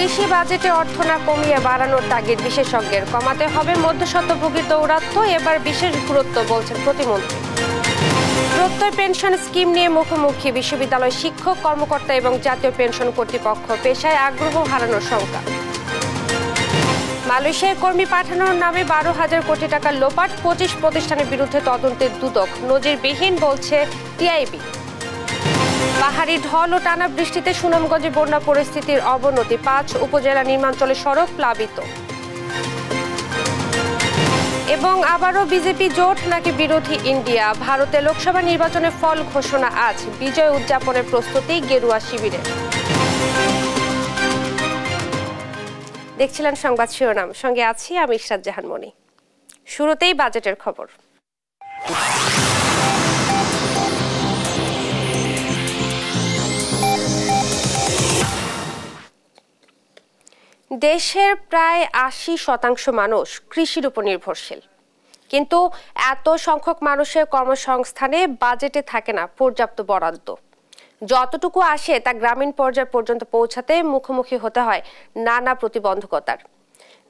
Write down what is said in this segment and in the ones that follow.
কৃষি বাজেটে অর্থ না কমিয়ে বাড়ানোর তাগিদ বিশেষজ্ঞের। কমাতে হবে মধ্যস্বত্বভোগীর দৌরাত্ম্য, এবার বিশেষ গুরুত্ব বলছেন প্রতিমন্ত্রী। প্রত্যয় পেনশন স্কিম নিয়ে মুখোমুখি বিশ্ববিদ্যালয় শিক্ষক, কর্মকর্তা এবং জাতীয় পেনশন কর্তৃপক্ষ। পেশায় আগ্রহ হারানোর শঙ্কা। মালয়েশিয়ায় কর্মী পাঠানোর নামে 12,000 কোটি টাকা লোপাট, 25 প্রতিষ্ঠানের বিরুদ্ধে তদন্তের দুদক। নজিরবিহীন বলছে টিআইবি। পাহাড়ি ঢল ও টানা বৃষ্টিতে সুনামগঞ্জে বন্যা পরিস্থিতির অবনতি, 5 উপজেলা নির্মাঞ্চলে সড়ক প্লাবিত। এবং আবারও বিজেপি জোট নাকি বিরোধী ইন্ডিয়া। ভারতে লোকসভা নির্বাচনের ফল ঘোষণা আজ, বিজয় উদযাপনের প্রস্তুতি গেরুয়া শিবিরের। দেখছিলেন সংবাদ শিরোনাম, সঙ্গে আছি আমি ইশরাত জাহান মনি। শুরুতেই বাজেটের খবর। দেশের প্রায় 80% মানুষ কৃষির উপর নির্ভরশীল, কিন্তু এত সংখ্যক মানুষের কর্মসংস্থানে বাজেটে থাকে না পর্যাপ্ত বরাদ্দ। যতটুকু আসে তা গ্রামীণ পর্যায় পর্যন্ত পৌঁছাতে মুখোমুখি হতে হয় নানা প্রতিবন্ধকতার।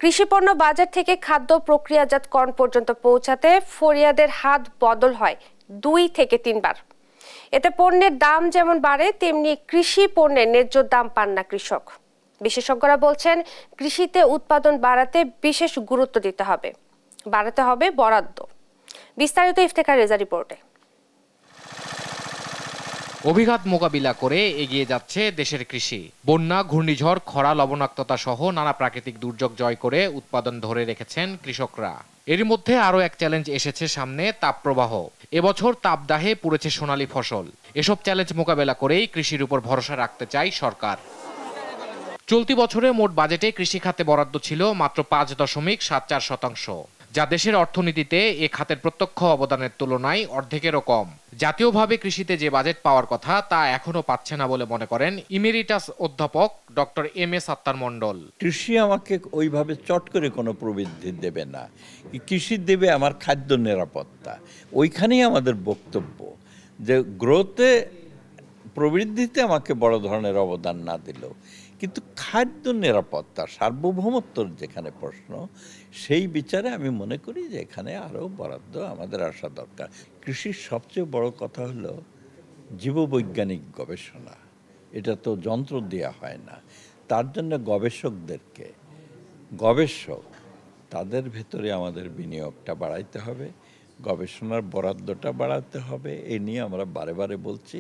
কৃষিপণ্য বাজার থেকে খাদ্য প্রক্রিয়াজাতকরণ পর্যন্ত পৌঁছাতে ফরিয়াদের হাত বদল হয় 2 থেকে 3 বার। এতে পণ্যের দাম যেমন বাড়ে, তেমনি কৃষি পণ্যের ন্যায্য দাম পান না কৃষক। বিশেষজ্ঞরা বলছেন, কৃষিতে উৎপাদন বাড়াতে বিশেষ গুরুত্ব দিতে হবে, বাড়াতে হবে বরাদ্দ। বিস্তারিত ইফতেখার রেজা রিপোর্টে। অভিঘাত মোকাবিলা করে এগিয়ে যাচ্ছে দেশের কৃষি। বন্যা, ঘূর্ণিঝড়, খরা, লবণাক্ততা সহ নানা প্রাকৃতিক দুর্যোগ জয় করে উৎপাদন ধরে রেখেছেন কৃষকরা। এরই মধ্যে আরও এক চ্যালেঞ্জ এসেছে সামনে, তাপপ্রবাহ। এবছর তাপদাহে পুড়েছে সোনালী ফসল। এসব চ্যালেঞ্জ মোকাবেলা করেই কৃষির উপর ভরসা রাখতে চায় সরকার। চলতি বছরে মোট বাজেটে কৃষি খাতে বরাদ্দ ছিল মাত্র 5.74%, যা দেশের অর্থনীতিতে এ খাতের প্রত্যক্ষ অবদানের তুলনায় অর্ধেকেরও কম। জাতীয়ভাবে কৃষিতে যে বাজেট পাওয়ার কথা তা এখনো পাচ্ছে না বলে মনে করেন ইমেরিটাস অধ্যাপক ডক্টর এম.এ. সাত্তার মণ্ডল। কৃষি আমাকে ওইভাবে চট করে কোনো প্রবৃদ্ধি দেবে না, কৃষি দেবে আমার খাদ্য নিরাপত্তা। ওইখানেই আমাদের বক্তব্য, যে গ্রোথে প্রবৃদ্ধিতে আমাকে বড় ধরনের অবদান না দিলেও কিন্তু খাদ্য নিরাপত্তা, সার্বভৌমত্বর যেখানে প্রশ্ন, সেই বিচারে আমি মনে করি যে এখানে আরও বরাদ্দ আমাদের আসা দরকার। কৃষির সবচেয়ে বড় কথা হলো জীববৈজ্ঞানিক গবেষণা। এটা তো যন্ত্র দেওয়া হয় না, তার জন্য গবেষক তাদের ভেতরে আমাদের বিনিয়োগটা বাড়াইতে হবে, গবেষণার বরাদ্দটা বাড়াতে হবে। এ নিয়ে আমরা বারে বারে বলছি।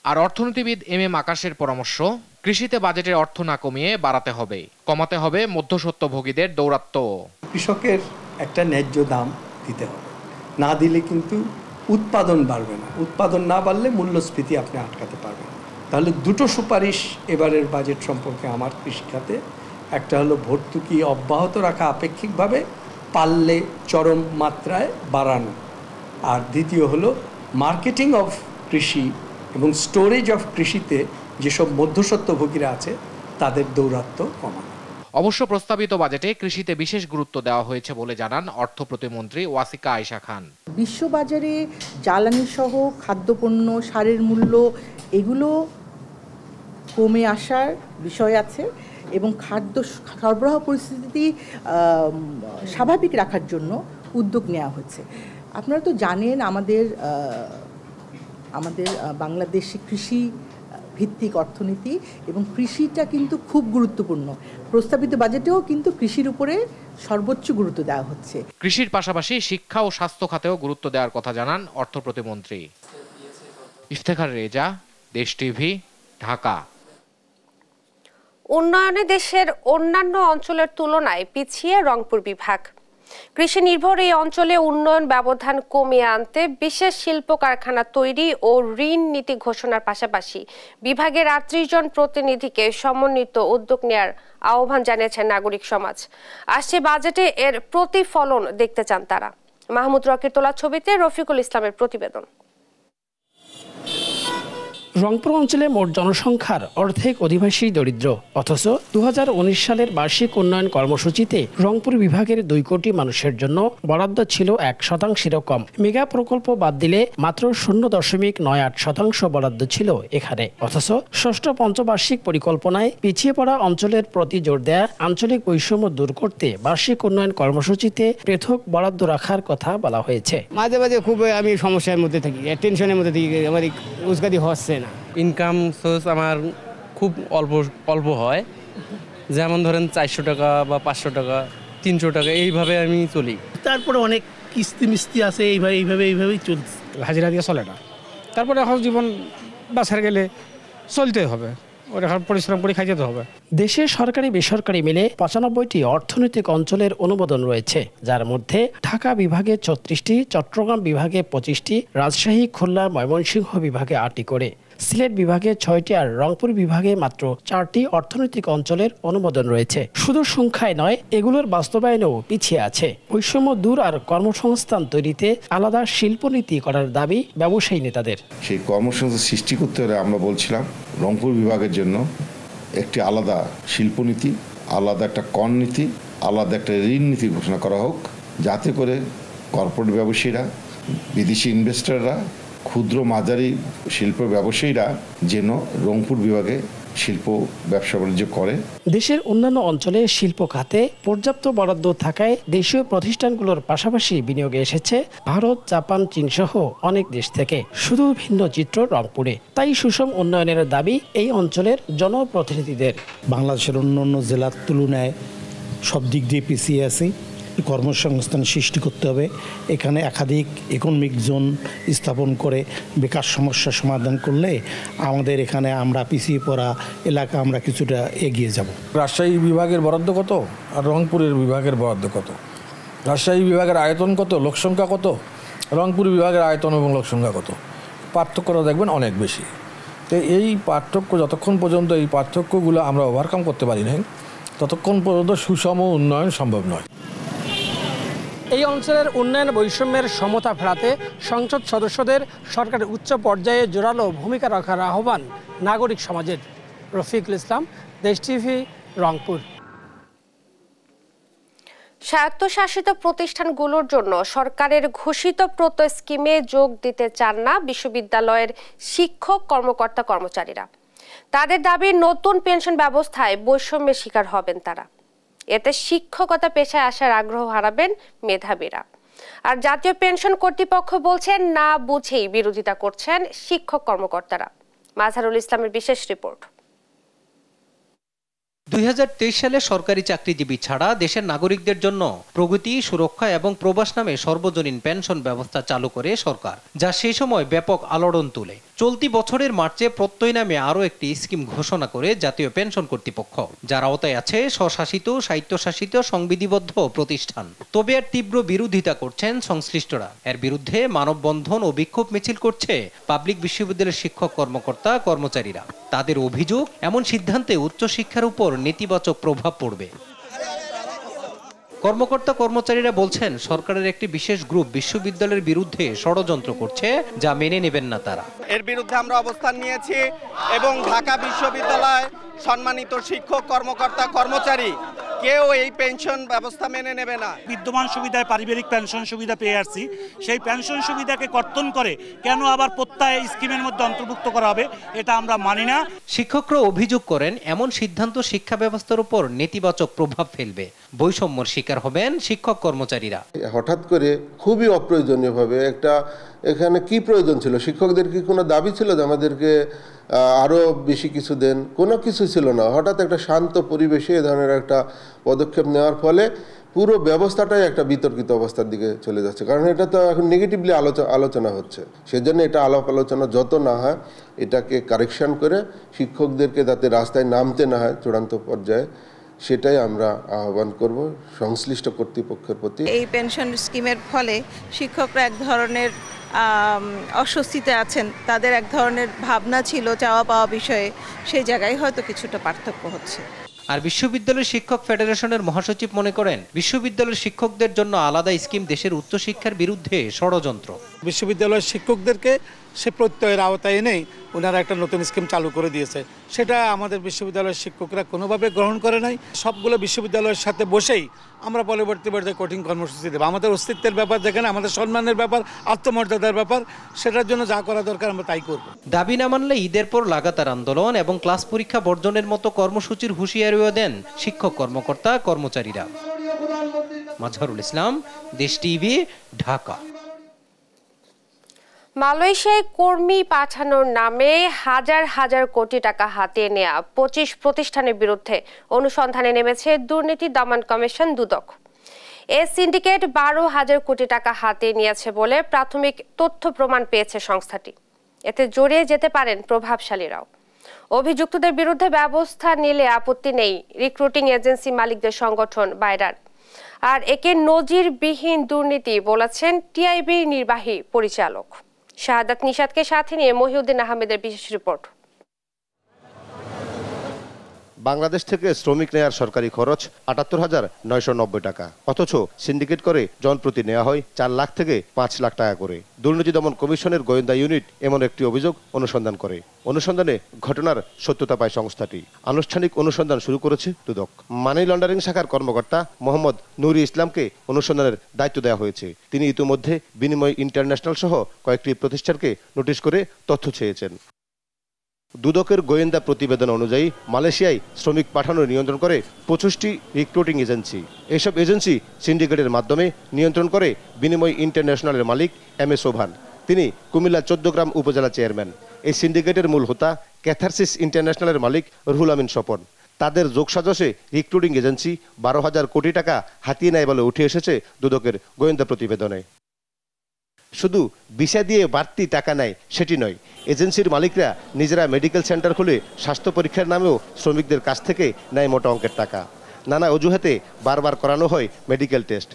আর অর্থনীতিবিদ এম.এ. মাকাশের পরামর্শ, কৃষিতে বাজেটের অর্থ না কমিয়ে বাড়াতে হবে, কমাতে হবে মধ্যস্বত্বভোগীদের দৌরাত্ম্য। কৃষকের একটা ন্যায্য দাম দিতে হবে, না দিলে কিন্তু উৎপাদন বাড়বে না। উৎপাদন না বাড়লে মূল্যস্ফীতি আপনি আটকাতে পারবেন না। তাহলে দুটো সুপারিশ এবারের বাজেট সম্পর্কে আমার কৃষিখাতে, একটা হলো ভর্তুকি অব্যাহত রাখা আপেক্ষিকভাবে, পারলে চরম মাত্রায় বাড়ানো, আর দ্বিতীয় হলো মার্কেটিং অফ কৃষি এবং স্টোরেজ অফ কৃষিতে যেসব মধ্যস্বত্বভোগীরা আছে তাদের দৌরাত্ম্য কমানো। অবশ্য প্রস্তাবিত বাজেটে কৃষিতে বিশেষ গুরুত্ব দেওয়া হয়েছে বলে জানান অর্থ প্রতিমন্ত্রী ওয়াসিকা আয়েশা খান। বিশ্ববাজারে জ্বালানি সহ খাদ্যপণ্য, সারের মূল্য এগুলো কমে আসার বিষয় আছে এবং খাদ্য সরবরাহ পরিস্থিতি স্বাভাবিক রাখার জন্য উদ্যোগ নেওয়া হচ্ছে। আপনারা তো জানেন আমাদের বাংলাদেশে কৃষি ভিত্তিক অর্থনীতি এবং কৃষিটা কিন্তু খুব গুরুত্বপূর্ণ। প্রস্তাবিত বাজেটেও কিন্তু কৃষির উপরে সর্বোচ্চ গুরুত্ব দেওয়া হচ্ছে। কৃষির পাশাপাশি শিক্ষা ও স্বাস্থ্য খাতেও গুরুত্ব দেওয়ার কথা জানান অর্থ প্রতিমন্ত্রী। ইফতেখার রেজা, দেশ টিভি, ঢাকা। উন্নয়নে দেশের অন্যান্য অঞ্চলের তুলনায় পিছিয়ে রংপুর বিভাগ। কৃষি নির্ভর এই অঞ্চলে উন্নয়ন ব্যবধান কমিয়ে আনতে বিশেষ শিল্প কারখানা তৈরি ও ঋণ নীতি ঘোষণার পাশাপাশি বিভাগের 38 জন প্রতিনিধিকে সমন্বিত উদ্যোগ নেয়ার আহ্বান জানিয়েছেন নাগরিক সমাজ। আসছে বাজেটে এর প্রতিফলন দেখতে চান তারা। মাহমুদ রকির তোলা ছবিতে রফিকুল ইসলামের প্রতিবেদন। রংপুর অঞ্চলে মোট জনসংখ্যার অর্ধেক অধিবাসী দরিদ্র, অথচ 2019 সালের বার্ষিক উন্নয়ন কর্মসূচিতে রংপুর বিভাগের 2 কোটি মানুষের জন্য বরাদ্দ ছিল 1% কম। মেগা প্রকল্প বাদ দিলে মাত্র 0.98% বরাদ্দ ছিল এখানে। অথচ ষষ্ঠ পঞ্চবার্ষিক পরিকল্পনায় পিছিয়ে পড়া অঞ্চলের প্রতি জোর দেয়া, আঞ্চলিক বৈষম্য দূর করতে বার্ষিক উন্নয়ন কর্মসূচিতে পৃথক বরাদ্দ রাখার কথা বলা হয়েছে। মাঝে মাঝে খুব আমি সমস্যার মধ্যে থাকি, টেনশনের মধ্যে থাকি, আমার রোজগারি হচ্ছে না। ইনকাম সোর্স আমার খুব অল্প হয়, যেমন ধরেন 400 টাকা বা 500 টাকা, 300 টাকা, এইভাবে আমি চলি। তারপরে অনেক কিস্তি মিস্তি আছে, এইভাবেই চলছে, হাজিরা দিয়ে চলে না। তারপরে এখন জীবন বাঁচার গেলে চলতে হবে, ওরকম পরিশ্রম করে খাইতে হবে। দেশে সরকারি বেসরকারি মিলে 95টি অর্থনৈতিক অঞ্চলের অনুমোদন রয়েছে, যার মধ্যে ঢাকা বিভাগে 36টি, চট্টগ্রাম বিভাগে 25টি, রাজশাহী, খুলনা, ময়মনসিংহ বিভাগে 8টি করে, সিলেট বিভাগে 6টি আর রংপুর বিভাগে মাত্র 4টি অর্থনৈতিক অঞ্চলের অনুমোদন রয়েছে। শুধু সংখ্যায় নয়, এগুলোর বাস্তবায়নেও পিছিয়ে আছে। বৈষম্য দূর আর কর্মসংস্থান তৈরিতে আলাদা শিল্পনীতি করার দাবি ব্যবসায়ী নেতাদের। সেই কর্মসংস্থান সৃষ্টি করতে হলে আমরা বলছিলাম রংপুর বিভাগের জন্য একটি আলাদা শিল্পনীতি, আলাদা একটা কর নীতি, আলাদা একটা ঋণ নীতি ঘোষণা করা হোক, যাতে করে কর্পোরেট ব্যবসায়ীরা, বিদেশি ইনভেস্টররা, ক্ষুদ্র মাঝারি শিল্প ব্যবসায়ীরা যেন রংপুর বিভাগে শিল্প ব্যবসা বাণিজ্য করে। দেশের অন্যান্য অঞ্চলে শিল্প খাতে পর্যাপ্ত বরাদ্দ থাকায় দেশীয় প্রতিষ্ঠানগুলোর পাশাপাশি বিনিয়োগে এসেছে ভারত, জাপান, চীন সহ অনেক দেশ থেকে। শুধু ভিন্ন চিত্র রংপুরে। তাই সুষম উন্নয়নের দাবি এই অঞ্চলের জনপ্রতিনিধিদের। বাংলাদেশের অন্য জেলার তুলনায় সব দিক দিয়ে পিছিয়ে আছি। কর্মসংস্থান সৃষ্টি করতে হবে, এখানে একাধিক ইকোনমিক জোন স্থাপন করে বেকার সমস্যা সমাধান করলে আমাদের এখানে আমরা পিছিয়ে পড়া এলাকা আমরা কিছুটা এগিয়ে যাব। রাজশাহী বিভাগের বরাদ্দ কত আর রংপুরের বিভাগের বরাদ্দ কত? রাজশাহী বিভাগের আয়তন কত, লোকসংখ্যা কত? রংপুর বিভাগের আয়তন এবং লোকসংখ্যা কত? পার্থক্যটা দেখবেন অনেক বেশি। তো এই পার্থক্য যতক্ষণ পর্যন্ত এই পার্থক্যগুলো আমরা ওভারকাম করতে পারি না, ততক্ষণ পর্যন্ত সুষম উন্নয়ন সম্ভব নয়। এই অঞ্চলের উন্নয়ন বৈষম্যের সমতা ফেরাতে সংসদ সদস্যদের সরকারের উচ্চ পর্যায়ে জোরালো ভূমিকা রাখার আহ্বান নাগরিক সমাজের। রফিকুল ইসলাম, দেশ টিভি, রংপুর। স্বায়ত্তশাসিত প্রতিষ্ঠানগুলোর জন্য সরকারের ঘোষিত প্রত্যয় স্কিমে যোগ দিতে চান না বিশ্ববিদ্যালয়ের শিক্ষক, কর্মকর্তা, কর্মচারীরা। তাদের দাবি, নতুন পেনশন ব্যবস্থায় বৈষম্যের শিকার হবেন তারা। এতে শিক্ষকতা পেশায় আসার আগ্রহ হারাবেন মেধাবীরা। আর জাতীয় পেনশন কর্তৃপক্ষ বলছেন, না বুঝেই বিরোধিতা করছেন শিক্ষক কর্মকর্তারা। মাজহারুল ইসলামের বিশেষ রিপোর্ট। 2023 সালে সরকারি চাকরিজীবী ছাড়া দেশের নাগরিকদের জন্য প্রগতি, সুরক্ষা এবং প্রবাস নামে সর্বজনীন পেনশন ব্যবস্থা চালু করে সরকার, যা সেই সময় ব্যাপক আলোড়ন তোলে। চলতি বছরের মার্চে প্রত্যয় নামে আরও একটি স্কিম ঘোষণা করে জাতীয় পেনশন কর্তৃপক্ষ, যার আওতায় আছে স্বশাসিত, স্বায়ত্তশাসিত, সংবিধিবদ্ধ প্রতিষ্ঠান। তবে এর তীব্র বিরোধিতা করছেন সংশ্লিষ্টরা। এর বিরুদ্ধে মানববন্ধন ও বিক্ষোভ মিছিল করছে পাবলিক বিশ্ববিদ্যালয়ের শিক্ষক, কর্মকর্তা, কর্মচারীরা। তাদের অভিযোগ, এমন সিদ্ধান্তে উচ্চশিক্ষার উপর নেতিবাচক প্রভাব পড়বে। কর্মকর্তা, কর্মচারীরা বলছেন, সরকারের একটি বিশেষ গ্রুপ বিশ্ববিদ্যালয়ের বিরুদ্ধে ষড়যন্ত্র করছে, যা মেনে নেবেন না তারা। এর বিরুদ্ধে আমরা অবস্থান নিয়েছি এবং ঢাকা বিশ্ববিদ্যালয় সম্মানিত শিক্ষক, কর্মকর্তা, কর্মচারী কেউ এই পেনশন ব্যবস্থা মেনে নেবে না। বিদ্যমান সুবিধায় পারিবারিক পেনশন সুবিধা পেয়ে আসছি, সেই পেনশন সুবিধাকে কর্তন করে কেন আবার প্রত্যয় স্কিমের মধ্যে অন্তর্ভুক্ত করা হবে, এটা আমরা মানি না। শিক্ষকরা অভিযোগ করেন, এমন সিদ্ধান্ত শিক্ষা ব্যবস্থার উপর নেতিবাচক প্রভাব ফেলবে। বৈষম্যর শিকার হবেন শিক্ষক, কর্মচারীরা। হঠাৎ করে খুবই অপ্রয়োজনীয়ভাবে এখানে কি প্রয়োজন ছিল? শিক্ষকদের কি কোনো দাবি ছিল যে আমাদেরকে আরও বেশি কিছু দেন? কোনো কিছু ছিল না। হঠাৎ একটা শান্ত পরিবেশে এ ধরনের একটা পদক্ষেপ নেওয়ার ফলে পুরো ব্যবস্থাটাই একটা বিতর্কিত অবস্থার দিকে চলে যাচ্ছে। কারণ এটা তো এখন নেগেটিভলি আলোচনা হচ্ছে। সেজন্য এটা আলাপ আলোচনা যত না হয়, এটাকে কারেকশন করে শিক্ষকদেরকে যাতে রাস্তায় নামতে না হয় চূড়ান্ত পর্যায়ে, সেটাই আমরা আহ্বান করব সংশ্লিষ্ট কর্তৃপক্ষের প্রতি। এই পেনশন স্কিমের ফলে শিক্ষকরা এক ধরনের অস্বস্তিতে আছেন, তাদের এক ধরনের ভাবনা ছিল চাওয়া পাওয়া বিষয়ে, সেই জায়গায় হয়তো কিছুটা পার্থক্য হচ্ছে। আর বিশ্ববিদ্যালয় শিক্ষক ফেডারেশনের মহাসচিব মনে করেন, বিশ্ববিদ্যালয়ের শিক্ষকদের জন্য আলাদা স্কিম দেশের উচ্চশিক্ষার বিরুদ্ধে ষড়যন্ত্র। বিশ্ববিদ্যালয়ের শিক্ষকদেরকে সে প্রত্যয়ের আওতায় এনেই ওনারা একটা নতুন স্কিম চালু করে দিয়েছে। সেটা আমাদের বিশ্ববিদ্যালয়ের শিক্ষকরা কোনোভাবে গ্রহণ করে নাই। সবগুলো বিশ্ববিদ্যালয়ের সাথে বসেই আমরা পরবর্তী পর্যায়ে কঠিন কর্মসূচি দেবো। আমাদের অস্তিত্বের ব্যাপার, যেখানে আমাদের সম্মানের ব্যাপার, আত্মমর্যাদার ব্যাপার, সেটার জন্য যা করা দরকার আমরা তাই করব। দাবি না মানলে ঈদের পর লাগাতার আন্দোলন এবং ক্লাস পরীক্ষা বর্জনের মতো কর্মসূচির হুঁশিয়ারিও দেন শিক্ষক কর্মকর্তা কর্মচারীরা। মাজহারুল ইসলাম, দেশ টিভি, ঢাকা। মালয়েশিয়ায় কর্মী পাঠানোর নামে হাজার হাজার কোটি টাকা হাতিয়ে নেয়া 25 প্রতিষ্ঠানের বিরুদ্ধে অনুসন্ধানে নেমেছে দুর্নীতি দমন কমিশন দুদক। এই সিন্ডিকেট 12,000 কোটি টাকা হাতিয়ে নিয়েছে বলে প্রাথমিক তথ্য প্রমাণ পেয়েছে সংস্থাটি। এতে জড়িয়ে যেতে পারেন প্রভাবশালীরাও। অভিযুক্তদের বিরুদ্ধে ব্যবস্থা নিলে আপত্তি নেই রিক্রুটিং এজেন্সি মালিকদের সংগঠন বাইরার। আর একে নজিরবিহীন দুর্নীতি বলেছেন টিআইবির নির্বাহী পরিচালক। শাহাদাত নিশাদকে সাথে নিয়ে মহিউদ্দিন আহমেদের বিশেষ রিপোর্ট। বাংলাদেশ থেকে শ্রমিক নেয়ার সরকারি খরচ ৭৮,৯৯০ টাকা, অথচ সিন্ডিকেট করে জনপ্রতি নেওয়া হয় 4 লাখ থেকে 5 লাখ টাকা করে। দুর্নীতি দমন কমিশনের গোয়েন্দা ইউনিট এমন একটি অভিযোগ অনুসন্ধান করে। অনুসন্ধানে ঘটনার সত্যতা পায় সংস্থাটি। আনুষ্ঠানিক অনুসন্ধান শুরু করেছে দুদক। মানি লন্ডারিং শাখার কর্মকর্তা মোহাম্মদ নুরি ইসলামকে অনুসন্ধানের দায়িত্ব দেওয়া হয়েছে। তিনি ইতিমধ্যে বিনিময় ইন্টারন্যাশনাল সহ কয়েকটি প্রতিষ্ঠানকে নোটিশ করে তথ্য চেয়েছেন। দুদকের গোয়েন্দা প্রতিবেদন অনুযায়ী মালয়েশিয়ায় শ্রমিক পাঠানো নিয়ন্ত্রণ করে 25টি রিক্রুটিং এজেন্সি। এসব এজেন্সি সিন্ডিকেটের মাধ্যমে নিয়ন্ত্রণ করে বিনিময় ইন্টারন্যাশনালের মালিক এম এ সোভান। তিনি কুমিল্লা 14 গ্রাম উপজেলা চেয়ারম্যান। এই সিন্ডিকেটের মূল হোতা ক্যাথারসিস ইন্টারন্যাশনালের মালিক রুহুল আমিন স্বপন। তাদের যোগসাজশে রিক্রুটিং এজেন্সি 12,000 কোটি টাকা হাতিয়ে নেয় বলে উঠে এসেছে দুদকের গোয়েন্দা প্রতিবেদনে। শুধু ভিসা দিয়ে বাড়তি টাকা নেয় সেটি নয়, এজেন্সির মালিকরা নিজেরা মেডিকেল সেন্টার খুলে স্বাস্থ্য পরীক্ষার নামেও শ্রমিকদের কাছ থেকে নেয় মোটা অঙ্কের টাকা। নানা অজুহাতে বারবার করানো হয় মেডিকেল টেস্ট।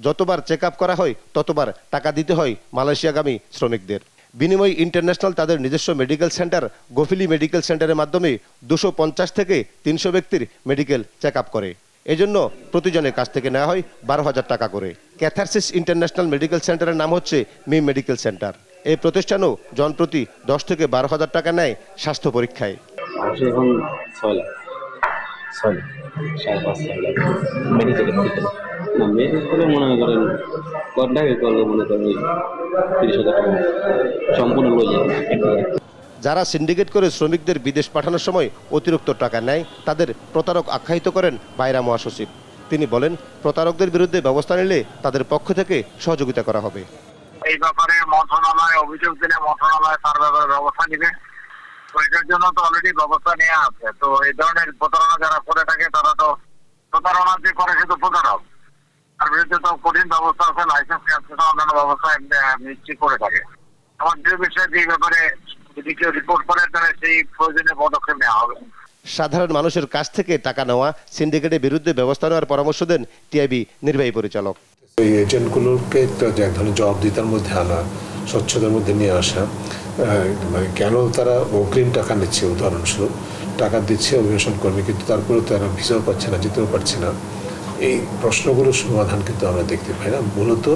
যতবার চেক আপ করা হয় ততবার টাকা দিতে হয় মালয়েশিয়াগামী শ্রমিকদের। বিনিময় ইন্টারন্যাশনাল তাদের নিজস্ব মেডিকেল সেন্টার গফিলি মেডিকেল সেন্টারের মাধ্যমে 250 থেকে 300 ব্যক্তির মেডিকেল চেক আপ করে। এজন্য প্রতিজনের কাছ থেকে নেওয়া হয় 12,000 টাকা করে। ক্যাথারসিস ইন্টারন্যাশনাল মেডিকেল সেন্টারের নাম হচ্ছে মি মেডিকেল সেন্টার। এই প্রতিষ্ঠানও জনপ্রতি 10 থেকে 12,000 টাকা নেয় স্বাস্থ্য পরীক্ষায়। যারা সিন্ডিকেট করে শ্রমিকদের বিদেশ পাঠানোর সময় অতিরিক্ত টাকা নেয় তাদের প্রতারক আখ্যায়িত করেন বাইরা মহাসচিব। তিনি বলেন, প্রতারকদের বিরুদ্ধে ব্যবস্থা নিলে তাদের পক্ষ থেকে সহযোগিতা করা হবে। এই ব্যাপারে মন্ত্রণালয় অভিযোগ দিলে মন্ত্রণালয় তার ব্যাপারে ব্যবস্থা নেবে। তো এটার জন্য তো অলরেডি ব্যবস্থা নেওয়া আছে। তো এই ধরনের প্রতারণা যারা করে থাকে তারা তো প্রতারণা যে করে সে তো প্রতারক, তার বিরুদ্ধে তো কঠিন ব্যবস্থা আছে, লাইসেন্স ক্যান্সেল অন্যান্য ব্যবস্থা নিশ্চিত করে থাকে। আমার যে বিষয়ে যে ব্যাপারে যদি কেউ রিপোর্ট করে তাহলে সেই প্রয়োজনীয় পদক্ষেপ নেওয়া হবে। সাধারণ মানুষের কাছ থেকে টাকা নেওয়া সিন্ডিকেটের বিরুদ্ধে ব্যবস্থা নেওয়ার পরামর্শ দেন টিআইবি নির্বাহী পরিচালক। এই এজেন্টগুলোকে এক ধরনের জবাবদিহিতার মধ্যে আনা, স্বচ্ছতার মধ্যে নিয়ে আসা, মানে কেন তারা অগ্রিম টাকা নিচ্ছে, উদাহরণস্বরূপ টাকা দিচ্ছে অভিবাসন কর্মী কিন্তু তারপরেও তারা ভিসাও পাচ্ছে না, যেতেও পারছে না, এই প্রশ্নগুলোর সমাধান কিন্তু আমরা দেখতে পাই না। মূলত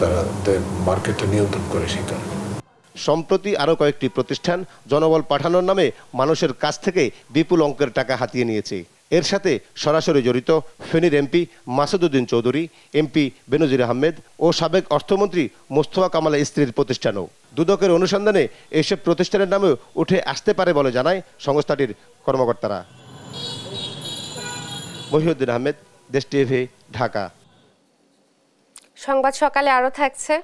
তারা মার্কেটটা নিয়ন্ত্রণ করে সেই কারণে। সম্প্রতি আরও কয়েকটি প্রতিষ্ঠান জনবল পাঠানোর নামে মানুষের কাছ থেকে বিপুল অঙ্কের টাকা হাতিয়ে নিয়েছে। এর সাথে সরাসরি জড়িত ফেনীর এমপি মাসুদউদ্দিন চৌধুরী, এমপি বেনজির আহমেদ ও সাবেক অর্থমন্ত্রী মোস্তফা কামালের স্ত্রীর প্রতিষ্ঠানও। দুদকের অনুসন্ধানে এসব প্রতিষ্ঠানের নামেও উঠে আসতে পারে বলে জানায় সংস্থাটির কর্মকর্তারা। মহিউদ্দিন আহমেদ, দেশ টিভি, ঢাকা। সংবাদ সকালে আরো থাকছে।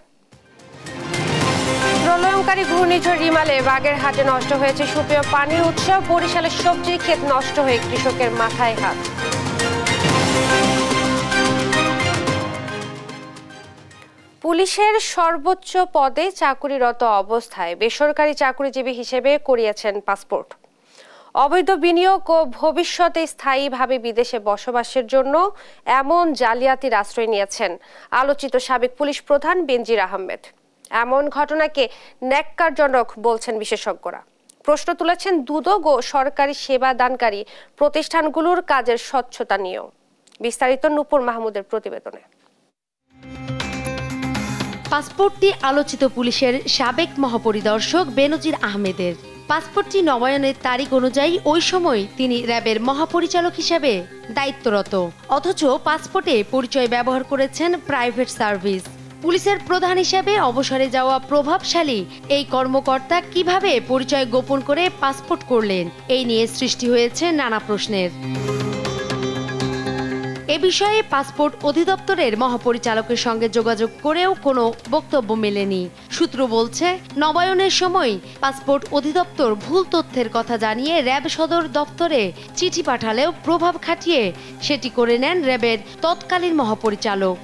প্রলয়ঙ্কারী ঘূর্ণিঝড় রিমালে বাগেরহাটে নষ্ট হয়েছে সুপেয় পানির উৎস। বরিশালের সবজির ক্ষেত নষ্ট হয়ে কৃষকের মাথায় হাত। পুলিশের সর্বোচ্চ পদে চাকুরিরত অবস্থায় বেসরকারি চাকরিজীবী হিসেবে করিয়েছেন পাসপোর্ট। অবৈধ বিনিয়োগ ও ভবিষ্যতে স্থায়ীভাবে বিদেশে বসবাসের জন্য এমন জালিয়াতির আশ্রয় নিয়েছেন আলোচিত সাবেক পুলিশ প্রধান বেনজির আহমেদ। এমন ঘটনাকে ন্যাক্কারজনক বলছেন বিশেষজ্ঞরা। প্রশ্ন তুলেছেন দুদক ও সরকারি সেবা দানকারী প্রতিষ্ঠানগুলোর কাজের স্বচ্ছতা নিয়েও। বিস্তারিত নূপুর মাহমুদের প্রতিবেদনে। পাসপোর্টটি আলোচিত পুলিশের সাবেক মহাপরিদর্শক বেনজির আহমেদের। পাসপোর্টটি নবায়নের তারিখ অনুযায়ী ওই সময় তিনি র্যাবের মহাপরিচালক হিসেবে দায়িত্বরত, অথচ পাসপোর্টে পরিচয় ব্যবহার করেছেন প্রাইভেট সার্ভিস। পুলিশের প্রধান হিসেবে অবসরে যাওয়া প্রভাবশালী এই কর্মকর্তা কিভাবে পরিচয় গোপন করে পাসপোর্ট করলেন, এই নিয়ে সৃষ্টি হয়েছে নানা প্রশ্নের। এ বিষয়ে পাসপোর্ট অধিদপ্তরের মহাপরিচালকের সঙ্গে যোগাযোগ করেও কোনো বক্তব্য মেলেনি। সূত্র বলছে, নবায়নের সময় পাসপোর্ট অধিদপ্তর ভুল তথ্যের কথা জানিয়ে র্যাব সদর দপ্তরে চিঠি পাঠালেও প্রভাব খাটিয়ে সেটি করে নেন র্যাবের তৎকালীন মহাপরিচালক।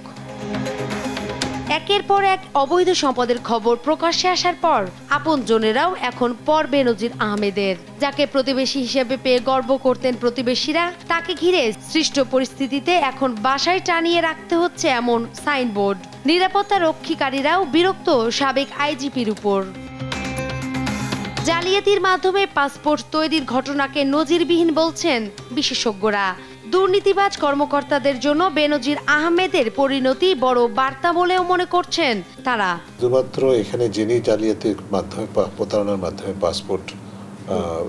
একের পর এক অবৈধ সম্পদের খবর প্রকাশ্যে আসার পর আপনজনেরাও এখন পর বেনজির আহমেদের। যাকে প্রতিবেশী হিসেবে পেয়ে গর্ব করতেন প্রতিবেশীরা, তাকে ঘিরে সৃষ্ট পরিস্থিতিতে এখন বাসায় টানিয়ে রাখতে হচ্ছে এমন সাইনবোর্ড। নিরাপত্তা রক্ষীকারীরাও বিরক্ত সাবেক আইজিপির উপর। জালিয়াতির মাধ্যমে পাসপোর্ট তৈরির ঘটনাকে নজিরবিহীন বলছেন বিশেষজ্ঞরা। দুর্নীতিবাজ কর্মকর্তাদের জন্য বেনজির আহমেদের পরিণতি বড় বার্তা বলেও মনে করছেন তারা। শুধুমাত্র এখানে যিনি জালিয়াতির মাধ্যমে প্রতারণার মাধ্যমে পাসপোর্ট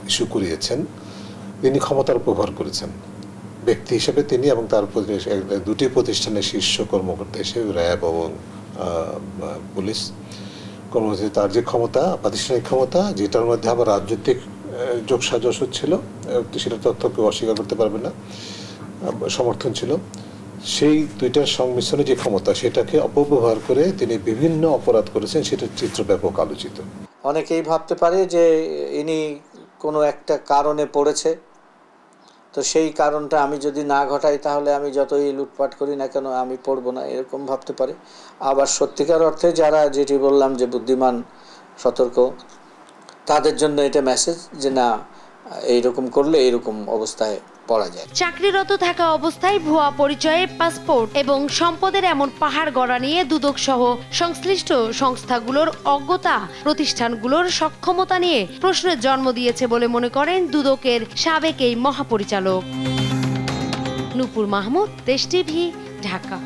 ইস্যু করিয়েছেন, তিনি ক্ষমতার ব্যবহার করেছেন ব্যক্তি হিসেবে তিনি, এবং তার দুটি প্রতিষ্ঠানের শীর্ষ কর্মকর্তা হিসেবে র্যাব এবং পুলিশ কর্মসূচি, তার যে ক্ষমতা, প্রাতিষ্ঠানিক ক্ষমতা, যেটার মধ্যে আবার রাজনৈতিক যোগসাজশ ছিল, সেটা তথ্য কেউ অস্বীকার করতে পারবে না, সমর্থন ছিল, সেই দুইটার সংমিশ্রণে যে ক্ষমতা, সেটাকে অপব্যবহার করে তিনি বিভিন্ন অপরাধ করেছেন, সেটার চিত্র ব্যাপক আলোচিত। অনেকেই ভাবতে পারে যে ইনি কোনো একটা কারণে পড়েছে, তো সেই কারণটা আমি যদি না ঘটাই তাহলে আমি যতই লুটপাট করি না কেন আমি পড়বো না, এরকম ভাবতে পারে। আবার সত্যিকার অর্থে যারা, যেটি বললাম যে বুদ্ধিমান, সতর্ক, তাদের জন্য এটা মেসেজ যে না, এইরকম করলে এইরকম অবস্থায় পড়া যায়। চাকরিরত থাকা অবস্থায় ভুয়া পরিচয়ে পাসপোর্ট এবং সম্পদের এমন পাহাড় গড়া নিয়ে দুদক সহ সংশ্লিষ্ট সংস্থাগুলোর অজ্ঞতা, প্রতিষ্ঠানগুলোর সক্ষমতা নিয়ে প্রশ্নের জন্ম দিয়েছে বলে মনে করেন দুদকের সাবেক এই মহাপরিচালক। নূপুর মাহমুদ, দেশ টিভি, ঢাকা।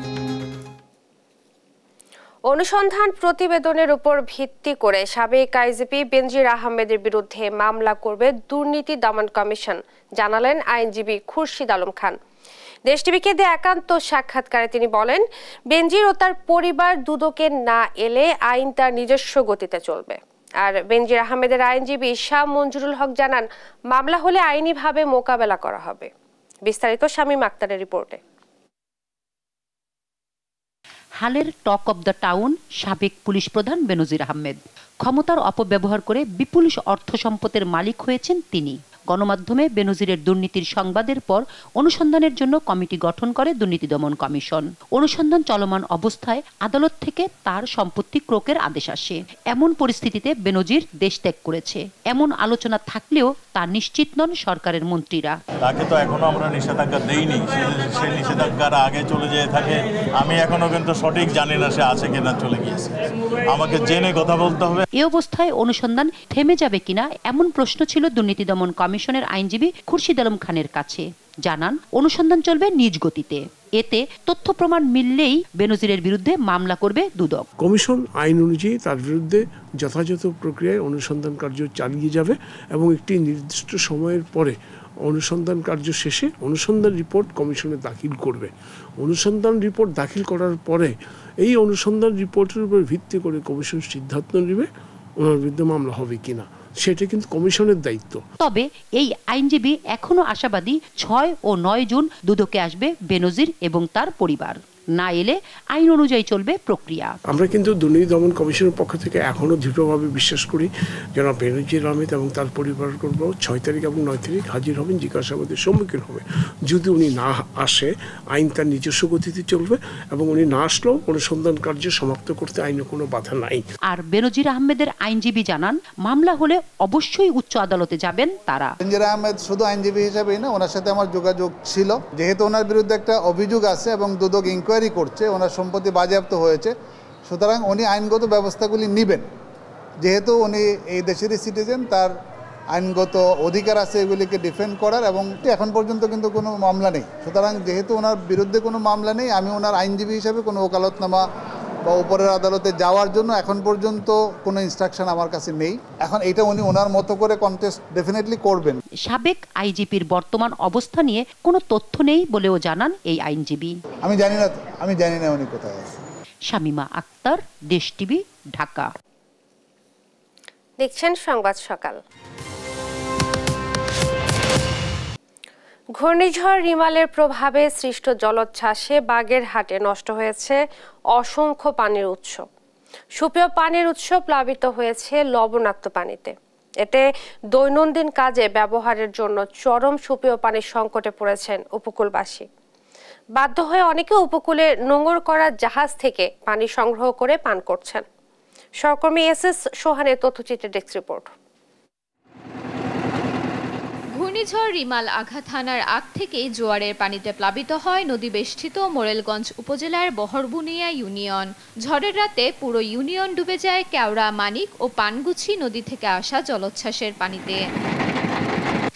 অনুসন্ধান প্রতিবেদনের উপর ভিত্তি করে সাবেক আইজিপি বেনজির আহমেদের বিরুদ্ধে মামলা করবে দুর্নীতি দমন কমিশন, জানালেন আইনজীবী খুরশিদ আলম খান। দেশ টিভিকে দেয়া একান্ত সাক্ষাৎকারে তিনি বলেন, বেনজির ও তার পরিবার দুদকে না এলে আইন তার নিজস্ব গতিতে চলবে। আর বেনজির আহমেদের আইনজীবী শাহ মঞ্জুরুল হক জানান, মামলা হলে আইনিভাবে মোকাবেলা করা হবে। বিস্তারিত শামীম আক্তারের রিপোর্টে। হালের টক অব দ্য টাউন সাবেক পুলিশ প্রধান বেনজির আহমেদ। ক্ষমতার অপব্যবহার করে বিপুল অর্থ সম্পদের মালিক হয়েছেন তিনি। গণমাধ্যমে বেনজিরের দুর্নীতির সংবাদের পর অনুসন্ধানের জন্য কমিটি গঠন করে দুর্নীতি দমন কমিশন। অনুসন্ধান চলমান অবস্থায় আদালত থেকে তার সম্পত্তি ক্রোকের আদেশ আসে। এমন পরিস্থিতিতে বেনজির দেশ ত্যাগ করেছে এমন আলোচনা থাকলেও তা নিশ্চিত নন সরকারের মন্ত্রীরা। তাকে তো এখনো আমরা নিষেধাজ্ঞা দেইনি, সে নিষেধাজ্ঞার আগে চলে যেয়ে থাকে। আমি এখনো কিন্তু সঠিক জানি না সে আছে কিনা চলে গিয়েছে, আমাকে জেনে কথা বলতে হবে। এই অবস্থায় অনুসন্ধান থেমে যাবে কিনা এমন প্রশ্ন ছিল দুর্নীতি দমন কমিশনের আইনজীবী খুরশিদ আলম খানের কাছে। জানান, অনুসন্ধান চলবে নিজ গতিতে। এতে তথ্য প্রমাণ মিললেই বেনজিরের বিরুদ্ধে মামলা করবে দুদক। কমিশন আইন অনুযায়ী তার বিরুদ্ধে যথাযথ প্রক্রিয়ায় অনুসন্ধান কার্য চালিয়ে যাবে এবং একটি নির্দিষ্ট সময়ের পরে অনুসন্ধান কার্য শেষে অনুসন্ধান রিপোর্ট কমিশনে দাখিল করবে। অনুসন্ধান রিপোর্ট দাখিল করার পরে এই অনুসন্ধান রিপোর্টের উপর ভিত্তি করে কমিশন সিদ্ধান্ত নেবে ওনার বিরুদ্ধে মামলা হবে কিনা, সেটা কিন্তু কমিশনের দায়িত্ব। তবে এই আইনজীবী এখনো আশাবাদী 6 ও 9 জুন দুদকে আসবে বেনজির এবং তার পরিবার। না এলে আইন অনুযায়ী চলবে প্রক্রিয়া। আমরা কিন্তু দুর্নীতি দমন কমিশনের পক্ষ থেকে এখনো দৃঢ়ভাবে বিশ্বাস করি জনাব বেনজির আহমেদ এবং তার পরিবারবর্গ 6 তারিখ এবং 9 তারিখ হাজির হবেন, জিজ্ঞাসাবাদের সম্মুখীন হবে। যদি উনি না আসে আইন তার নিজস্ব গতিতে চলবে এবং উনি না আসলেও অনুসন্ধান কার্য সমাপ্ত করতে আইনে কোনো বাধা নাই। আর বেনজির আহমেদের আইনজীবী জানান, মামলা হলে অবশ্যই উচ্চ আদালতে যাবেন তারা। বেনজির আহমেদ শুধু আইনজীবী হিসেবেই না, ওনার সাথে আমার যোগাযোগ ছিল। যেহেতু ওনার বিরুদ্ধে একটা অভিযোগ আছে এবং দুদক ইনকোয়ারি করছে, ওনার সম্পত্তি বাজেয়াপ্ত হয়েছে, সুতরাং উনি আইনগত ব্যবস্থাগুলি নেবেন। যেহেতু উনি এই দেশেরই সিটিজেন, তার আইনগত অধিকার আছে এগুলিকে ডিফেন্ড করার, এবং এখন পর্যন্ত কিন্তু কোনো মামলা নেই। সুতরাং যেহেতু ওনার বিরুদ্ধে কোনো মামলা নেই, আমি ওনার আইনজীবী হিসাবে কোনো ওকালতনামা বা উপরের আদালতে যাওয়ার জন্য এখন পর্যন্ত কোনো ইনস্ট্রাকশন আমার কাছে নেই। এখন এটা উনি ওনার মতো করে কন্টেস্ট ডেফিনেটলি করবেন। সাবেক আইজিপির বর্তমান অবস্থা নিয়ে কোনো তথ্য নেই বলেও জানান এই আইনজীবী। আমি জানি না উনি কোথায় আছেন। শামিমা আক্তার, দেশ টিভি, ঢাকা। দেখছেন সংবাদ সকাল। ঘূর্ণিঝড় রিমালের প্রভাবে সৃষ্ট জলোচ্ছ্বাসে বাগেরহাটে নষ্ট হয়েছে অসংখ্য পানির উৎস। সুপেয় পানির উৎস প্লাবিত হয়েছে লবণাক্ত পানিতে। এতে দৈনন্দিন কাজে ব্যবহারের জন্য চরম সুপেয় পানির সংকটে পড়েছেন উপকূলবাসী। বাধ্য হয়ে অনেকে উপকূলে নোঙর করা জাহাজ থেকে পানি সংগ্রহ করে পান করছেন। সহকর্মী এস সোহানের তথ্যচিত্রে ডেস্ক রিপোর্ট। ঘূর্ণিঝড় রিমাল আঘাত হানার আগ থেকেই জোয়ারের পানিতে প্লাবিত হয় নদীবেষ্টিত মোরেলগঞ্জ উপজেলার বহরবুনিয়া ইউনিয়ন। ঝড়ের রাতে পুরো ইউনিয়ন ডুবে যায় কেওড়া, মানিক ও পানগুছি নদী থেকে আসা জলোচ্ছ্বাসের পানিতে।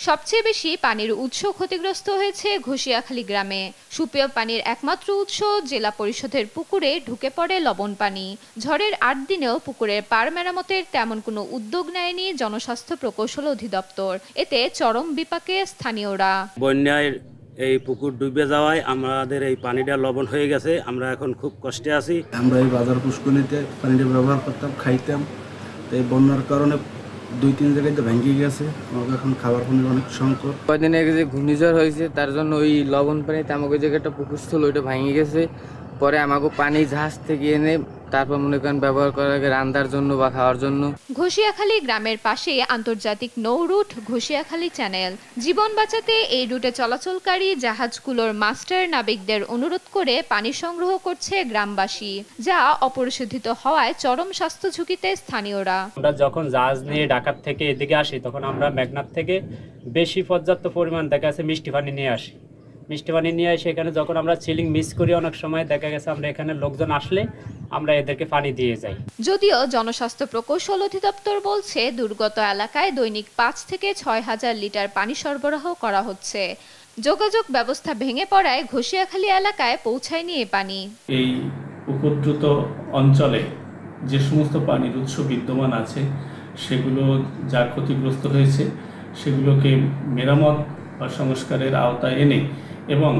সবচেয়ে বেশি পানির উৎস ক্ষতিগ্রস্ত হয়েছে ঘষিয়াখালী গ্রামে। সুপেয় পানির একমাত্র উৎস জেলা পরিষদের পুকুরে ঢুকে পড়ে লবণ পানি। ঝড়ের ৮ দিনেও পুকুরের পাড় মেরামতের তেমন কোনো উদ্যোগ নেয়নি জনস্বাস্থ্য প্রকৌশল অধিদপ্তর। এতে চরম বিপাকে স্থানীয়রা। বন্যায় এই পুকুর ডুবে যাওয়ায় আমাদের এই পানিটা লবণ হয়ে গেছে, আমরা এখন খুব কষ্টে আছি। আমরা এই বাজার পুষ্করিণীতে পানিটা ব্যবহার করতাম, খাইতাম। তো এই বন্যার কারণে 2-3 জায়গায় ভেঙে গেছে, আমাকে এখন খাবার পানির অনেক সংকট। কয়েকদিন আগে যে ঘূর্ণিঝড় হয়েছে তার জন্য ওই লবণ পানিতে আমাকে যে একটা পুকুর ছিল ওইটা ভেঙে গেছে। পরে আমাকে পানি জাহাজ থেকে এনে তারপর মনে করেন ব্যবহার করার আগে রান্নার জন্য বা খাওয়ার জন্য। ঘষিয়াখালী গ্রামের পাশে আন্তর্জাতিক নৌ রুট ঘষিয়াখালী চ্যানেল। জীবন বাঁচাতে এই রুটে চলাচলকারী জাহাজগুলোর মাস্টার নাবিকদের অনুরোধ করে পানি সংগ্রহ করছে গ্রামবাসী, যা অপরিশোধিত হওয়ায় চরম স্বাস্থ্য ঝুঁকিতে স্থানীয়রা। আমরা যখন জাহাজ নিয়ে ঢাকা থেকে এদিকে আসি তখন আমরা মেঘনার থেকে বেশি পর্যাপ্ত পরিমাণ দেখা গেছে মিষ্টি পানি নিয়ে আসি। মিষ্টি পানি নিয়ে এসে এখানে যখন আমরা চিলিং মিস করি অনেক সময় দেখা গেছে আমরা এখানে লোকজন আসলে আমরা এদেরকে পানি দিয়ে যাই। যদিও জনস্বাস্থ্য প্রকৌশল অধিদপ্তর বলছে দুর্গত এলাকায় দৈনিক 5 থেকে 6 হাজার লিটার পানি সরবরাহ করা হচ্ছে। যোগাযোগ ব্যবস্থা ভেঙে পড়ায় ঘষিয়াখালী এলাকায় পৌঁছায়নি এ পানি। এই উপদ্রুত অঞ্চলে যে সমস্ত পানির উৎস বিদ্যমান আছে সেগুলো যা ক্ষতিগ্রস্ত হয়েছে সেগুলোকে মেরামত বা সংস্কারের আওতায় এনে এবং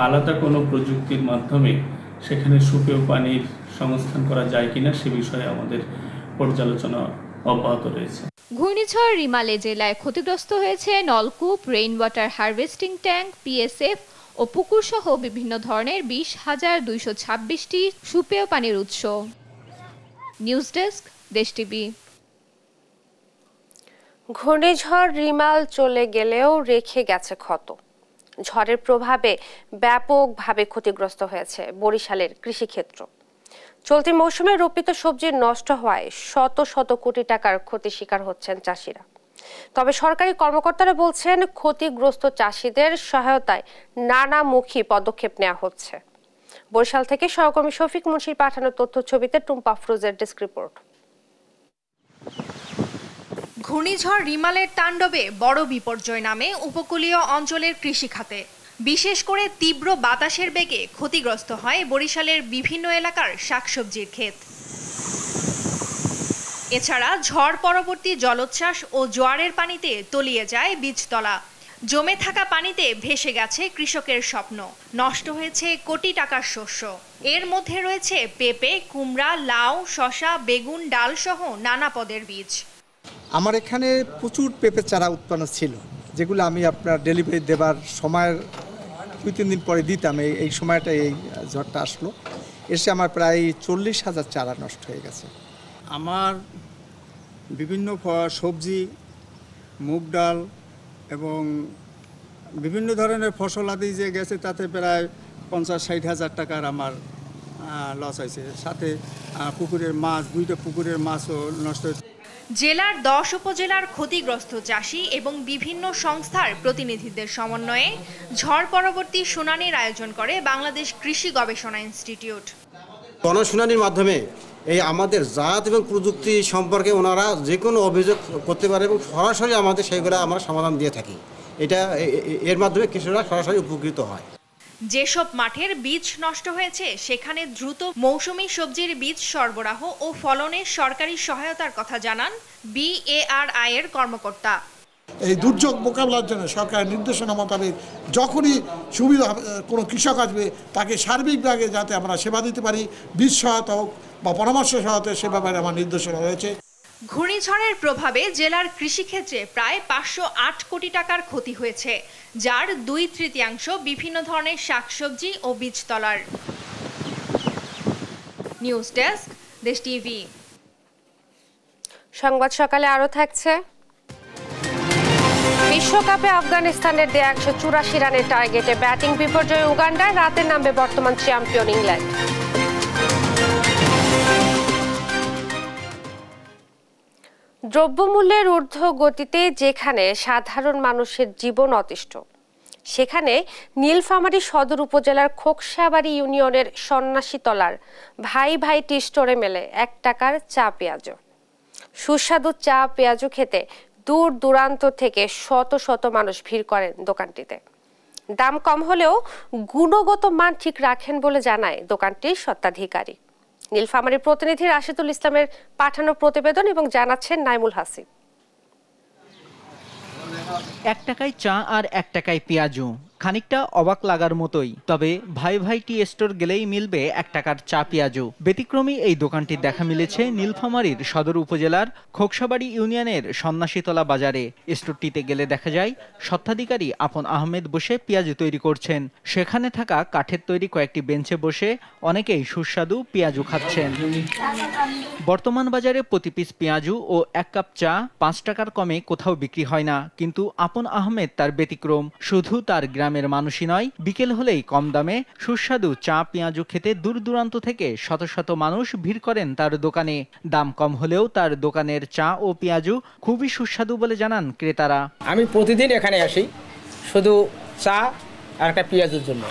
আলাদা কোনো প্রযুক্তির মাধ্যমে সেখানে সুপেয় পানির সংস্থান করা যায় কিনা সে বিষয়ে আমাদের পর্যালোচনা অব্যাহত রয়েছে। ঘূর্ণিঝড় রিমালে জেলায় ক্ষতিগ্রস্ত হয়েছে নলকূপ, rain water harvesting tank, PSF ও পুকুর সহ বিভিন্ন ধরনের 20,226টি সুপেয় পানির উৎস। News desk, Desh TV. ঘূর্ণিঝড় রিমাল চলে গেলেও রেখে গেছে ক্ষত। ঝড়ের প্রভাবে ব্যাপকভাবে ক্ষতিগ্রস্ত হয়েছে বরিশালের কৃষিক্ষেত্র। চলতি মৌসুমে রোপিত সবজি নষ্ট হওয়ায় শত শত কোটি টাকার ক্ষতির শিকার হচ্ছেন চাষিরা। তবে সরকারি কর্মকর্তারা বলছেন ক্ষতিগ্রস্ত চাষিদের সহায়তায় নানামুখী পদক্ষেপ নেওয়া হচ্ছে। বরিশাল থেকে সহকর্মী শফিক মুন্সির পাঠানো তথ্য ছবিতে টুম্পা আফরোজের ডেস্ক রিপোর্ট। ঘূর্ণিঝড় রিমালের তাণ্ডবে বড় বিপর্যয় নামে উপকূলীয় অঞ্চলের কৃষিখাতে। বিশেষ করে তীব্র বাতাসের বেগে ক্ষতিগ্রস্ত হয় বরিশালের বিভিন্ন এলাকার শাকসবজির ক্ষেত। এছাড়া ঝড় পরবর্তী জলোচ্ছ্বাস ও জোয়ারের পানিতে তলিয়ে যায় বীজতলা। জমে থাকা পানিতে ভেসে গেছে কৃষকের স্বপ্ন, নষ্ট হয়েছে কোটি টাকার শস্য। এর মধ্যে রয়েছে পেঁপে, কুমড়া, লাউ, শসা, বেগুন, ডাল সহ নানা পদের বীজ। আমার এখানে প্রচুর পেঁপে চারা উৎপন্ন ছিল, যেগুলো আমি আপনার ডেলিভারি দেবার সময়ের 2-3 দিন পরে দিতাম। এই সময়টা এই ঝড়টা আসলো, এসে আমার প্রায় 40,000 চারা নষ্ট হয়ে গেছে। আমার বিভিন্ন সবজি, মুগ ডাল এবং বিভিন্ন ধরনের ফসল আদি যে গেছে তাতে প্রায় 50-60 হাজার টাকার আমার লস হয়েছে। সাথে পুকুরের মাছ, 2টা পুকুরের মাছও নষ্ট হয়েছে। জেলার 10 উপজেলার ক্ষতিগ্রস্ত চাষি এবং বিভিন্ন সংস্থার প্রতিনিধিদের সমন্বয়ে ঝড় পরবর্তী শুনানির আয়োজন করে বাংলাদেশ কৃষি গবেষণা ইনস্টিটিউট। গণশুনানির মাধ্যমে এই আমাদের জাত এবং প্রযুক্তি সম্পর্কে ওনারা যে কোনো অভিযোগ করতে পারে এবং সরাসরি আমাদের সেইগুলো আমরা সমাধান দিয়ে থাকি। এর মাধ্যমে কৃষকরা সরাসরি উপকৃত হয়। যেসব মাঠের বীজ নষ্ট হয়েছে সেখানে দ্রুত মৌসুমী সবজির বীজ সরবরাহ ও ফলনে সরকারি সহায়তার কথা জানান BARI এর কর্মকর্তা। এই দুর্যোগ মোকাবিলার জন্য সরকারের নির্দেশনা মোতাবেক যখনই সুবিধা কোনো কৃষক আসবে তাকে সার্বিকভাবে যাতে আমরা সেবা দিতে পারি, বীজ সহায়তা হোক বা পরামর্শ সহায়তা, সে ব্যাপারে আমার নির্দেশনা রয়েছে। ঘূর্ণিঝড়ের প্রভাবে জেলার কৃষিক্ষেত্রে প্রায় 508 কোটি টাকার ক্ষতি হয়েছে, যার 2/3 বিভিন্ন ধরনের শাকসবজি ও বীজতলার। News desk, Desh TV. সংবাদ সকালে আরো থাকছে। বিশ্বকাপে আফগানিস্তানের দেয়া 184 রানের টার্গেটে ব্যাটিং বিপর্যয় উগান্ডার, রাতে নামবে বর্তমান চ্যাম্পিয়ন ইংল্যান্ড। দ্রব্যমূল্যের ঊর্ধ্ব গতিতে যেখানে সাধারণ মানুষের জীবন অতিষ্ঠ, সেখানে নীলফামারী সদর উপজেলার খোকসাবাড়ি ইউনিয়নের সন্ন্যাসীতলার ভাই ভাই টি স্টোরে মেলে 1 টাকার চা পেঁয়াজ। সুস্বাদু চা পেঁয়াজ খেতে দূর দূরান্ত থেকে শত শত মানুষ ভিড় করেন দোকানটিতে। দাম কম হলেও গুণগত মান ঠিক রাখেন বলে জানায় দোকানটির স্বত্বাধিকারী। নীলফামারীর প্রতিনিধি রাশিদুল ইসলামের পাঠানো প্রতিবেদন এবং জানাচ্ছেন নাইমুল হাসিব। 1 টাকায় চা আর 1 টাকায় পেঁয়াজু, খানিকটা অবাক লাগার মতোই। তবে ভাই ভাই টি স্টোর গেলেই মিলবে 1 টাকার চা পেঁয়াজু। ব্যতিক্রমী এই দোকানটির দেখা মিলেছে নীলফামারীর সদর উপজেলার খোকসাবাড়ি ইউনিয়নের সন্ন্যাসীতলা বাজারে। স্টোরটিতে গেলে দেখা যায় স্বত্বাধিকারী আপন আহমেদ বসে পেঁয়াজু তৈরি করছেন। সেখানে থাকা কাঠের তৈরি কয়েকটি বেঞ্চে বসে অনেকেই সুস্বাদু পেঁয়াজু খাচ্ছেন। বর্তমান বাজারে প্রতি পিস পেঁয়াজু ও 1 কাপ চা 5 টাকার কমে কোথাও বিক্রি হয় না, কিন্তু আপন আহমেদ তার ব্যতিক্রম। শুধু তার গ্রামের মানুষই নয়, বিকেল হলেই কম দামে সুস্বাদু চা পেঁয়াজু খেতে দূর দূরান্ত থেকে শত শত মানুষ ভিড় করেন তার দোকানে। দাম কম হলেও তার দোকানের চা ও পেঁয়াজু খুবই সুস্বাদু বলে জানান ক্রেতারা। আমি প্রতিদিন এখানে আসি শুধু চা আর একটা পেঁয়াজুর জন্য।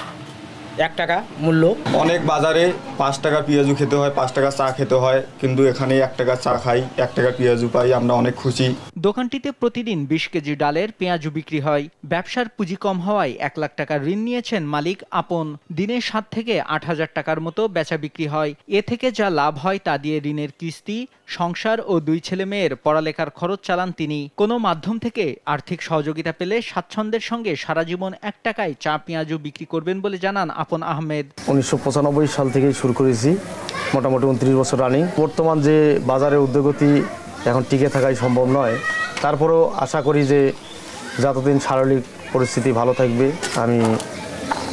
1 টাকা মূল্য। অনেক বাজারে 5 টাকা পেঁয়াজু খেতে হয়, 5 টাকা চা খেতে হয়, কিন্তু এখানে 1 টাকা চা খাই, 1 টাকা পেঁয়াজু পাই, আমরা অনেক খুশি। দোকানটিতে প্রতিদিন 20 কেজি ডালের পেঁয়াজু বিক্রি হয়। ব্যবসার পুঁজি কম হওয়ায় 1 লাখ টাকার ঋণ নিয়েছেন মালিক আপন। দিনে 7 থেকে 8 হাজার টাকার মতো বেচা বিক্রি হয়। এ থেকে যা লাভ হয় তা দিয়ে ঋণের কিস্তি, সংসার ও 2 ছেলে মেয়ের পড়ালেখার খরচ চালান তিনি। কোনো মাধ্যম থেকে আর্থিক সহযোগিতা পেলে স্বাচ্ছন্দ্যের সঙ্গে সারা জীবন 1 টাকায় চা পেঁয়াজু বিক্রি করবেন বলে জানান আপন আহমেদ। 1995 সাল থেকে শুরু করেছি, মোটামুটি 29 বছর রানিং। বর্তমান যে বাজারের ঊর্ধ্বগতি এখন টিকে থাকাই সম্ভব নয়, তারপরেও আশা করি যে যতদিন শারীরিক পরিস্থিতি ভালো থাকবে আমি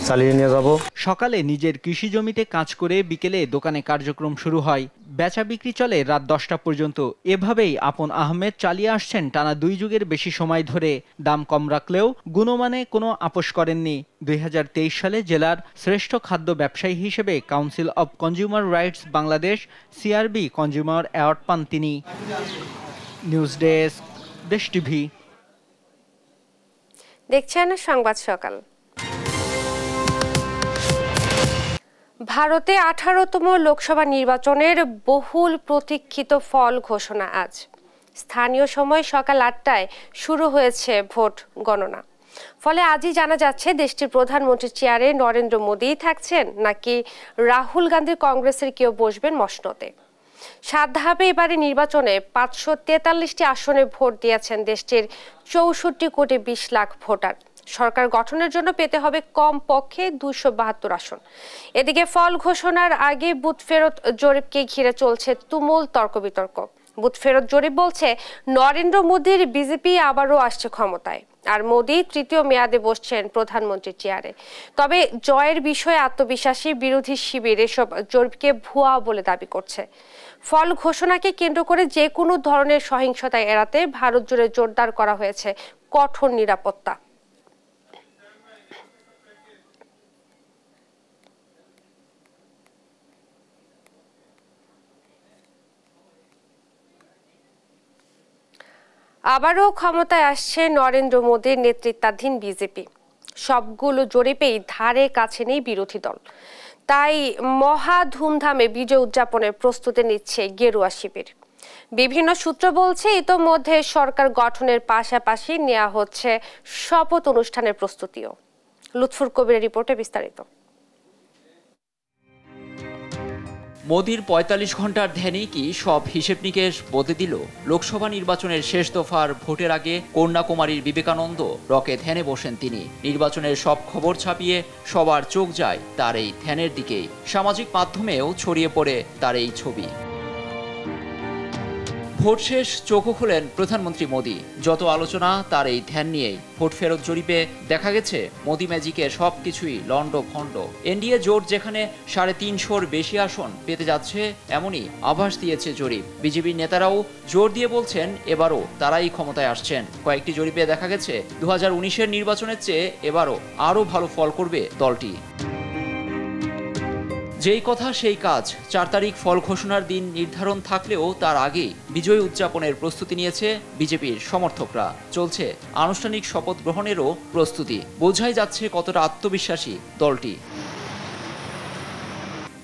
চালিয়ে নিয়ে যাব। সকালে নিজের কৃষি জমিতে কাজ করে বিকেলে দোকানে কার্যক্রম শুরু হয়। বেচা বিক্রি চলে রাত 10টা পর্যন্ত। এভাবেই আপন আহমেদ চালিয়ে আসছেন টানা 2 যুগের বেশি সময় ধরে। দাম কম রাখলেও গুণমানে কোনো আপোষ করেননি। 2023 সালে জেলার শ্রেষ্ঠ খাদ্য ব্যবসায়ী হিসেবে council of consumer rights Bangladesh CRB consumer award পান তিনি। News desk, Desh TV. দেখছেন সংবাদ সকাল। ভারতে 18তম লোকসভা নির্বাচনের বহুল প্রতীক্ষিত ফল ঘোষণা আজ। স্থানীয় সময় সকাল 8টায় শুরু হয়েছে ভোট গণনা। ফলে আজই জানা যাচ্ছে দেশটির প্রধানমন্ত্রীর চেয়ারে নরেন্দ্র মোদিই থাকছেন নাকি রাহুল গান্ধী কংগ্রেসের কেউ বসবেন মসনদে। 7 ধাপে এবারে নির্বাচনে 543টি আসনে ভোট দিয়েছেন দেশটির 64 কোটি 20 লাখ ভোটার। সরকার গঠনের জন্য পেতে হবে কমপক্ষে 272 আসন। এদিকে ফল ঘোষণার আগে বুথ ফেরত জরিপকে ঘিরে চলছে তুমুল তর্ক বিতর্ক। বুথ ফেরত জরিপ বলছে নরেন্দ্র মোদীর বিজেপি আবারও আসছে ক্ষমতায়, আর মোদী 3য় মেয়াদে বসছেন প্রধানমন্ত্রীর চেয়ারে। তবে জয়ের বিষয়ে আত্মবিশ্বাসী বিরোধী শিবির এসব জরিপকে ভুয়া বলে দাবি করছে। ফল ঘোষণাকে কেন্দ্র করে যে কোনো ধরনের সহিংসতা এড়াতে ভারত জুড়ে জোরদার করা হয়েছে কঠোর নিরাপত্তা। আবারও ক্ষমতায় আসছে নরেন্দ্র মোদীর নেতৃত্বাধীন বিজেপি। সবগুলো জরিপেই ধারে কাছে নেই বিরোধী দল। তাই মহা ধুমধামে বিজয় উদযাপনের প্রস্তুতি নিচ্ছে গেরুয়া শিবির। বিভিন্ন সূত্র বলছে ইতোমধ্যে সরকার গঠনের পাশাপাশি নেওয়া হচ্ছে শপথ অনুষ্ঠানের প্রস্তুতিও। লুৎফুর কবিরের রিপোর্টে বিস্তারিত। মোদির ৪৫ ঘন্টার ধ্যানেই কি সব হিসেব নিকেশ বদলে দিল? লোকসভা নির্বাচনের শেষ দফার ভোটের আগে কন্যাকুমারীর বিবেকানন্দ রকে ধ্যানে বসেন তিনি। নির্বাচনের সব খবর ছাপিয়ে সবার চোখ যায় তার এই ধ্যানের দিকেই। সামাজিক মাধ্যমেও ছড়িয়ে পড়ে তার এই ছবি। ভোট শেষ, চোখও খুলেন প্রধানমন্ত্রী মোদি। যত আলোচনা তার এই ধ্যান নিয়েই। ভোট ফেরত জরিপে দেখা গেছে মোদি ম্যাজিকের সবকিছুই লন্ডভন্ড। এনডিএ জোট যেখানে ৩৫০-র বেশি আসন পেতে যাচ্ছে এমনই আভাস দিয়েছে জরিপ। বিজেপির নেতারাও জোর দিয়ে বলছেন এবারও তারাই ক্ষমতায় আসছেন। কয়েকটি জরিপে দেখা গেছে ২০১৯-এর নির্বাচনের চেয়ে এবারও আরও ভালো ফল করবে দলটি। যেই কথা সেই কাজ। ৪ তারিখ ফল ঘোষণার দিন নির্ধারণ থাকলেও তার আগেই বিজয় উদযাপনের প্রস্তুতি নিয়েছে বিজেপির সমর্থকরা। চলছে আনুষ্ঠানিক শপথ গ্রহণেরও প্রস্তুতি। বোঝাই যাচ্ছে কতটা আত্মবিশ্বাসী দলটি।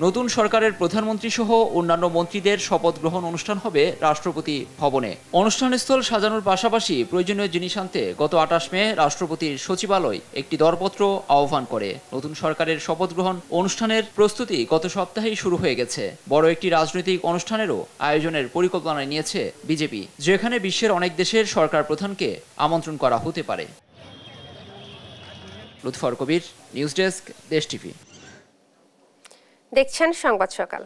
নতুন সরকারের প্রধানমন্ত্রী সহ অন্যান্য মন্ত্রীদের শপথ গ্রহণ অনুষ্ঠান হবে রাষ্ট্রপতি ভবনে। অনুষ্ঠানস্থল সাজানোর পাশাপাশি প্রয়োজনীয় জিনিস আনতে গত ২৮ মে রাষ্ট্রপতির সচিবালয় একটি দরপত্র আহ্বান করে। নতুন সরকারের শপথ গ্রহণ অনুষ্ঠানের প্রস্তুতি গত সপ্তাহেই শুরু হয়ে গেছে। বড় একটি রাজনৈতিক অনুষ্ঠানেরও আয়োজনের পরিকল্পনা নিয়েছে বিজেপি, যেখানে বিশ্বের অনেক দেশের সরকার প্রধানকে আমন্ত্রণ করা হতে পারে। লুৎফর কবির, নিউজ ডেস্ক, দেশ টিভি। দেখছেন সংবাদ সকাল।